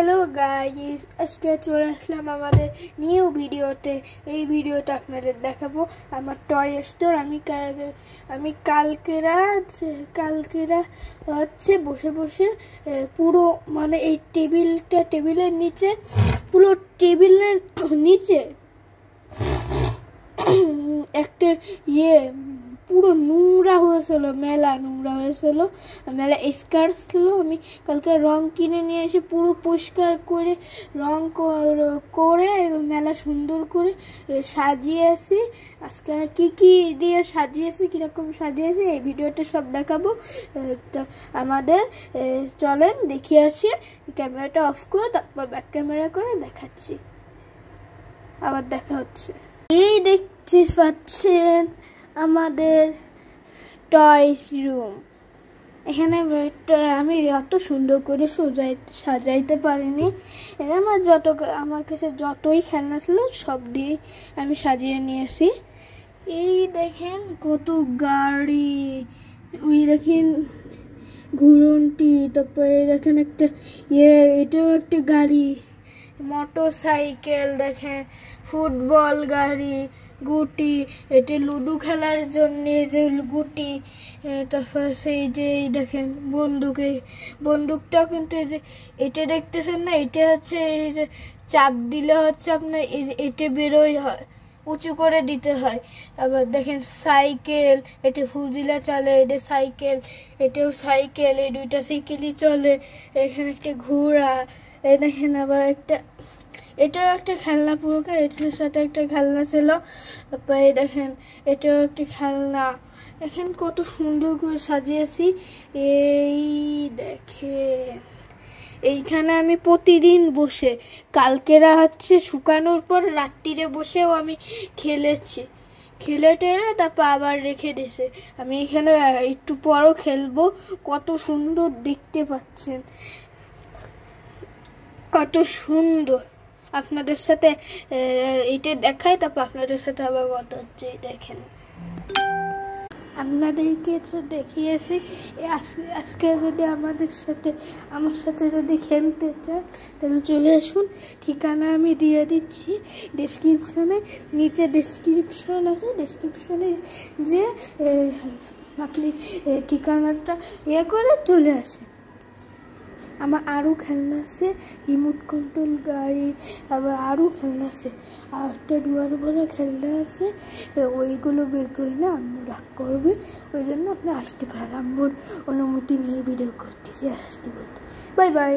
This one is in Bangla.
হ্যালো গাইস, আজকে চলে আসলাম আমাদের নিউ ভিডিওতে। এই ভিডিওটা আপনাদের দেখাবো আমার টয় স্টোর। আমি কালকেরা হচ্ছে বসে বসে পুরো মানে এই টেবিলের নিচে, পুরো টেবিলের নিচে একটা পুরো নোংরা হয়েছিল, নোংরা হয়েছিল, মেলা স্কার ছিল। আমি কালকে রং কিনে নিয়ে এসে পুরো পরিষ্কার করে রং করে মেলা সুন্দর করে সাজিয়েছি। আজকে কি কি দিয়ে সাজিয়েছি, কিরকম সাজিয়েছি এই ভিডিওতে সব দেখাবো। তো আমাদের চলেন দেখিয়ে আসি। ক্যামেরাটা অফ করে তারপর ব্যাক ক্যামেরা করে দেখাচ্ছি। আবার দেখা হচ্ছে। এই দেখতে পাচ্ছেন আমাদের টয়স রুম। এখানে আমি অত সুন্দর করে সাজাইতে পারিনি। আমার কাছে যতই খেলনা ছিল সব দিয়ে আমি সাজিয়ে নিয়েছি। এই দেখেন কত গাড়ি, ওই দেখেন ঘুরন্টি, তারপরে দেখেন একটা এটাও একটা গাড়ি, মোটর সাইকেল দেখেন, ফুটবল গাড়ি, গুটি, এটা লুডো খেলার জন্য যে গুটি, তারপর সেই যে দেখেন বন্দুকটাও কিন্তু এই যে এটা দেখতেছেন না, এটা হচ্ছে এই যে চাপ দিলে হচ্ছে আপনার এটা বেরোই হয়, উঁচু করে দিতে হয়। আবার দেখেন সাইকেল, এটা ফুজিলা চলে, এটা সাইকেল, এটাও সাইকেল, এই দুইটা সাইকেলই চলে। এখানে একটা ঘোড়া, এই দেখেন আবার এটাও একটা খেলনা, পুরোকে এটার সাথে একটা খেলনা ছিল। তারপর এই দেখেন এটাও একটা খেলনা। এখন কত সুন্দর করে সাজিয়েছি। এই দেখেন এইখানে আমি প্রতিদিন বসে, কালকেরা হচ্ছে শুকানোর পর রাত্রিরে বসেও আমি খেলে টেলে তারপর আবার রেখে দিয়েছে। আমি এখানে একটু পরও খেলবো। কত সুন্দর দেখতে পাচ্ছেন, কত সুন্দর। আপনাদের সাথে এটা দেখাই, তারপর আপনাদের সাথে আবার কথা হচ্ছে। দেখেন আপনাদেরকে তো দেখিয়েছি। আজকে যদি আমার সাথে যদি খেলতে চান তাহলে চলে আসুন। ঠিকানা আমি দিয়ে দিচ্ছি ডেসক্রিপশনে, নিচে ডেসক্রিপশন আছে, ডেসক্রিপশনে যে আপনি ঠিকানাটা করে চলে আসেন। আমার আরও খেলনা আছে, রিমোট কন্ট্রোল গাড়ি, আবার আরও খেলনা আছে, আর একটা ডুয়ার ভরা খেলনা আছে। ওইগুলো বের করি না, আম্মু রাগ করবে, ওই জন্য আপনি আসতে পারেন। আম্মুর অনুমতি নিয়ে ভিডিও করতেছি, আসতে বলতে। Bye bye.